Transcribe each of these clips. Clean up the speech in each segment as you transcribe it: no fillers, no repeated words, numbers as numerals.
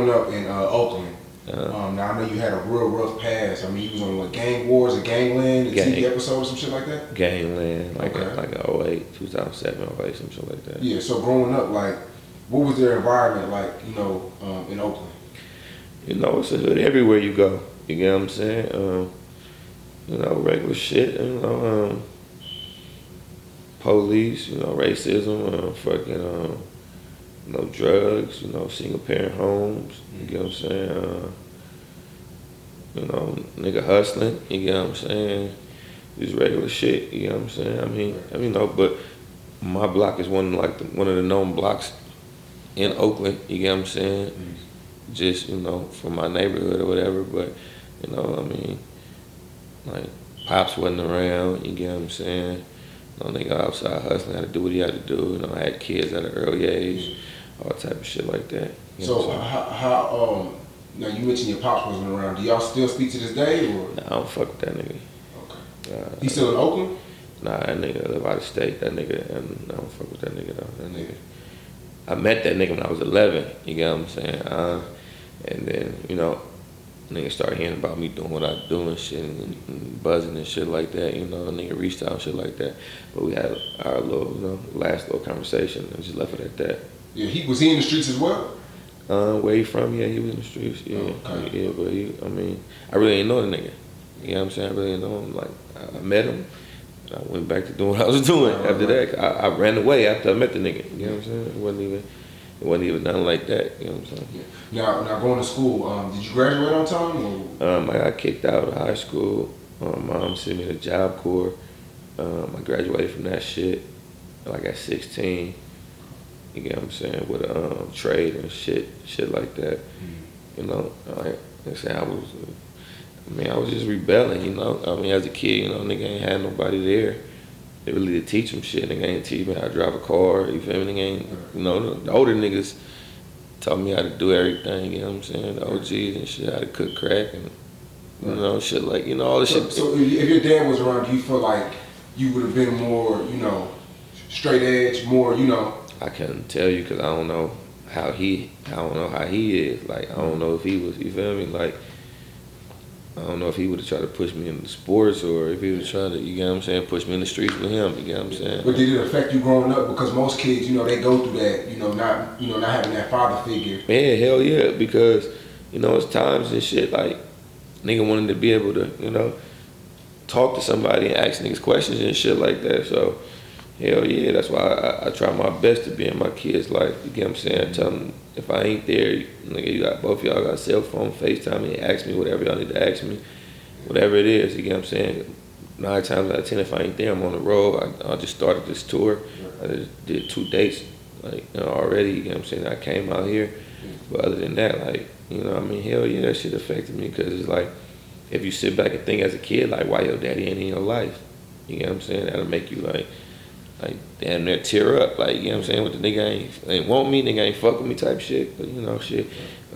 growing up in Oakland, now I know you had a real rough past. I mean, you was on Gang Wars or Gangland, a TV episode or some shit like that? Gangland, like 08, 2007, 08, some shit like that. Yeah, so growing up, like, what was their environment like, you know, in Oakland? You know, it's a hood everywhere you go. You get what I'm saying? You know, regular shit, you know, police, you know, racism, fucking, you know, drugs, you know, single parent homes, you get what I'm saying? You know, nigga hustling, you get what I'm saying? Just regular shit, you know what I'm saying? I mean, you know, but my block is one of the known blocks in Oakland, you get what I'm saying? Just, you know, from my neighborhood or whatever, but, you know, I mean, like, Pops wasn't around, you get what I'm saying? You know, nigga outside hustling, had to do what he had to do, you know, I had kids at an early age, all type of shit like that. So, how, now you mentioned your Pops wasn't around, do y'all still speak to this day, or? Nah, I don't fuck with that nigga. Okay. He still in Oakland? Nah, that nigga live out of state, that nigga, and I don't fuck with that nigga though, that nigga. I met that nigga when I was 11, you get what I'm saying? And then, you know, nigga started hearing about me doing what I do and shit, and buzzing and shit like that, you know, nigga reached out and shit like that. But we had our little, you know, last little conversation and just left it at that. Yeah, was he in the streets as well? Where he from? Yeah, he was in the streets, yeah. Okay. Yeah, but I mean, I really didn't know the nigga. You know what I'm saying? I really didn't know him. Like, I met him, and I went back to doing what I was doing after that. I ran away after I met the nigga, you know what I'm saying? It wasn't even nothing like that, you know what I'm saying? Yeah. Now going to school, did you graduate on time? Or? I got kicked out of high school. Mom sent me to Job Corps. I graduated from that shit like at 16. You get what I'm saying? With a trade and shit like that. You know, like I said, I was just rebelling, you know. I mean, as a kid, you know, nigga ain't had nobody there. They really to teach them shit. Nigga ain't teach me how to drive a car. You feel me? Nigga ain't, you know, the older niggas taught me how to do everything, you know what I'm saying? The OGs and shit, how to cook crack and, you know, shit like, you know, all the shit. So if your dad was around, do you feel like you would have been more, you know, straight edge, more, you know? I couldn't tell you because I don't know how he is. Like, I don't know if he was, you feel me? Like, I don't know if he would have tried to push me into sports or if he would try to, you get what I'm saying, push me in the streets with him, you get what I'm saying? But did it affect you growing up? Because most kids, you know, they go through that, not having that father figure. Yeah, hell yeah, because, you know, it's times and shit, like, nigga wanted to be able to, you know, talk to somebody and ask niggas questions and shit like that, so, hell yeah, that's why I try my best to be in my kids' life, you get what I'm saying? Tell them, if I ain't there, nigga, you got both y'all got cell phone, FaceTime me, ask me whatever y'all need to ask me, whatever it is, you get what I'm saying? 9 times out of 10, if I ain't there, I'm on the road. I just started this tour. I just did 2 dates, like, you know, already, you know what I'm saying? I came out here, but other than that, like, you know, I mean, hell yeah, that shit affected me, because it's like, if you sit back and think as a kid, like, why your daddy ain't in your life? You get what I'm saying? That'll make you, like damn near tear up, like, you know what I'm saying? What the nigga ain't want me, nigga ain't fuck with me type shit. But, you know, shit,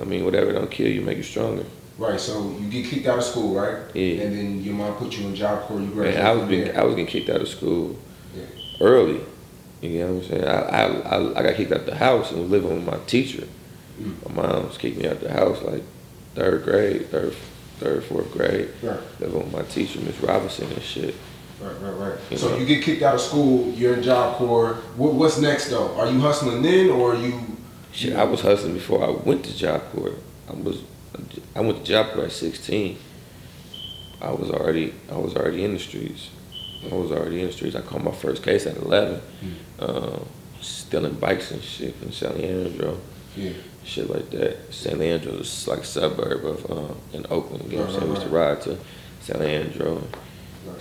I mean, whatever don't kill you, make you stronger. Right, so you get kicked out of school, right? Yeah. And then your mom put you in Job Corps, you graduated. Man, I was getting kicked out of school early. You know what I'm saying? I got kicked out the house and was living with my teacher. My mom kicked me out the house like 3rd grade, 4th grade. Right. Living with my teacher, Miss Robinson and shit. Right. So you get kicked out of school, you're in Job Corps. What's next though? Are you hustling then, or are you? Shit, I was hustling before I went to Job Corps. I went to Job Corps at 16. I was already in the streets. I caught my first case at 11. Stealing bikes and shit from San Leandro. Yeah. Shit like that. San Leandro is like a suburb of in Oakland. You know what I'm saying? We used to ride to San Leandro.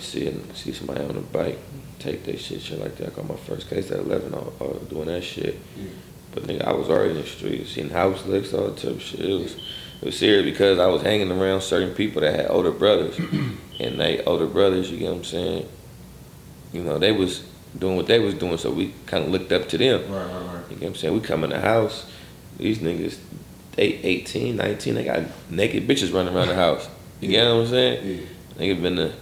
See somebody on a bike, take that shit like that. I got my first case at 11, I was doing that shit. Yeah. But nigga, I was already in the streets, seeing house licks, all that type of shit. It was serious because I was hanging around certain people that had older brothers. And they older brothers, you get what I'm saying? You know, they was doing what they was doing, so we kind of looked up to them. Right. You get what I'm saying? We come in the house, these niggas, they 18, 19, they got naked bitches running around the house. You get what I'm saying? Yeah. Nigga been to,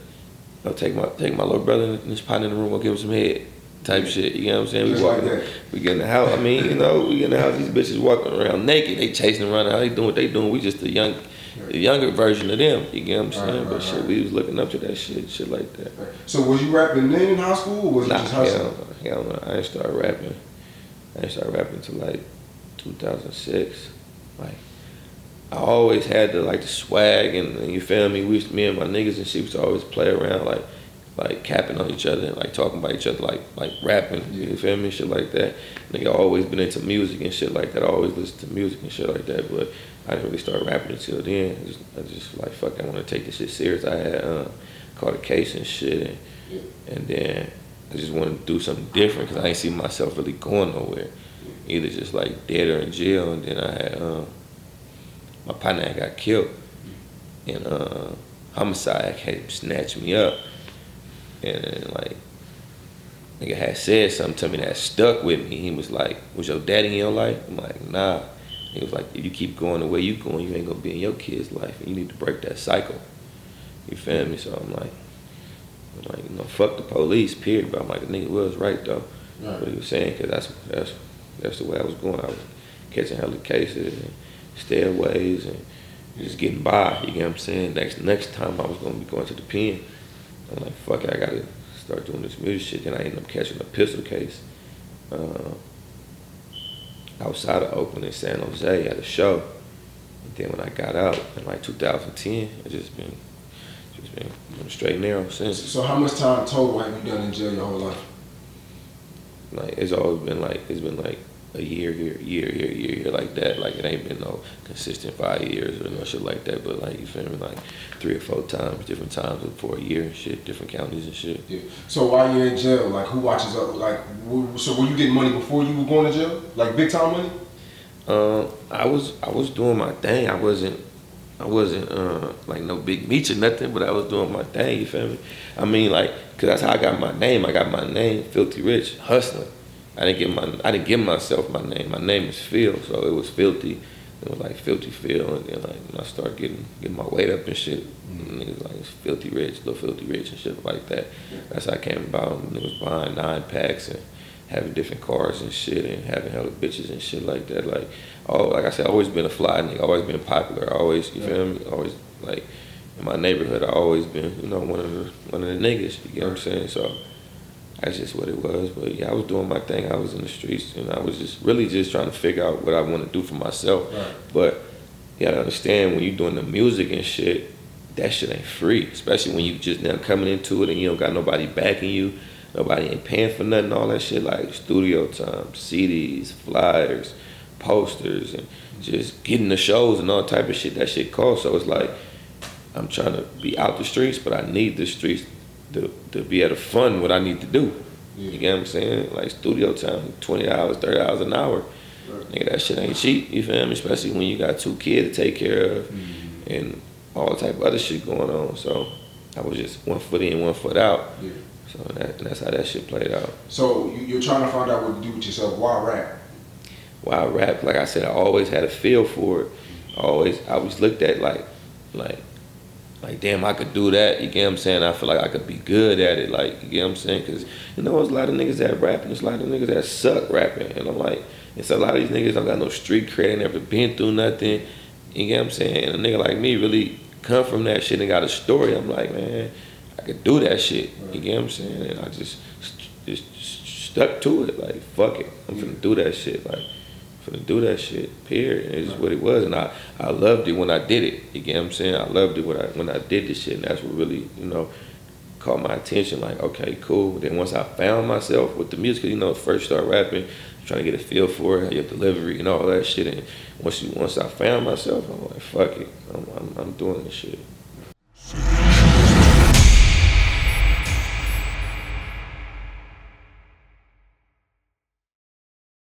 take my little brother and his partner in the room, go give him some head. type shit. You know what I'm saying? Just We walking, like that. we get in the house. I mean, you know, we get in the house. These bitches walking around naked. They chasing around. How they doing what they doing? We just the younger version of them. You get what I'm saying? But shit, we was looking up to that shit like that. So was you rapping then in high school, or was it just hustling? Hell no. I didn't start rapping. Until like 2006. Like, I always had the swag and you feel me. Me and my niggas and shit used to always play around like capping on each other and like talking about each other like rapping. You feel me? Shit like that. Nigga always been into music and shit like that. I always listened to music and shit like that. But I didn't really start rapping until then. I just like fuck. I want to take this shit serious. I had caught a case and shit, and then I just wanted to do something different because I ain't see myself really going nowhere. Either just like dead or in jail. And then I had my partner had got killed, and homicide had snatched me up, and like nigga had said something to me that stuck with me. He was like, "Was your daddy in your life?" I'm like, "Nah." He was like, "If you keep going the way you going, you ain't gonna be in your kid's life, and you need to break that cycle." You feel me? So I'm like, you know, fuck the police, period. But I'm like, the nigga was right though. Right. What he was saying, because that's the way I was going. I was catching hella cases and stairways and just getting by. You get what I'm saying? Next time I was gonna be going to the pen. I'm like, fuck it, I gotta start doing this music shit. Then I ended up catching a pistol case outside of Oakland in San Jose at a show. And then when I got out in like 2010, I just been straight narrow since. So how much time total have you done in jail your whole life? Like it's been like a year here like that. Like it ain't been no consistent 5 years or no shit like that. But like you feel me, like 3 or 4 times, different times for a year and shit, different counties and shit. Yeah. So while you're in jail, like who watches up? Like, so were you getting money before you were going to jail? Like big time money? I was doing my thing. I wasn't like no big meat or nothing, but I was doing my thing, you feel me? I mean, like, cause that's how I got my name. I got my name, Philthy Rich, hustling. I didn't give myself my name. My name is Phil, so it was Philthy. It was like Philthy Phil, and then like when I started getting my weight up and shit, and niggas like it's Philthy Rich, Little Philthy Rich and shit like that. That's how I came about. Niggas buying 9 packs and having different cars and shit, and having hella bitches and shit like that. Like, like I said, always been a fly nigga, always been popular, always, you feel me? Always, like, in my neighborhood, I always been, you know, one of the niggas, you get what I'm saying? So, that's just what it was. But yeah, I was doing my thing, I was in the streets, and I was just really just trying to figure out what I want to do for myself. Right. But you gotta understand, when you're doing the music and shit, that shit ain't free, especially when you just now coming into it and you don't got nobody backing you. Nobody ain't paying for nothing, all that shit, like studio time, CDs, flyers, posters, and just getting the shows and all type of shit. That shit costs. So it's like, I'm trying to be out the streets, but I need the streets to be able to fund what I need to do. Yeah. You get what I'm saying? Like studio time, 20 hours, 30 hours an hour. Right. Nigga, that shit ain't cheap, you feel me? Especially when you got 2 kids to take care of and all type of other shit going on. So I was just 1 foot in, 1 foot out. Yeah. So that's how that shit played out. So you're trying to find out what to do with yourself. Why rap? Why rap? Like I said, I always had a feel for it. I always looked at like damn, I could do that. You get what I'm saying? I feel like I could be good at it. Like, you get what I'm saying? Because, you know, there's a lot of niggas that rap and there's a lot of niggas that suck rapping. And I'm like, it's a lot of these niggas don't got no street cred, they never been through nothing. You get what I'm saying? And a nigga like me really come from that shit and got a story. I'm like, man, I could do that shit. You get what I'm saying? And I just stuck to it. Like, fuck it. I'm finna do that shit. Like, finna do that shit, period. It's just what it was. And I loved it when I did it. You get what I'm saying? I loved it when I did this shit. And that's what really, you know, caught my attention. Like, okay, cool. Then once I found myself with the music, you know, first start rapping, trying to get a feel for it, your delivery and all that shit. And once I found myself, I'm like, fuck it. I'm doing this shit.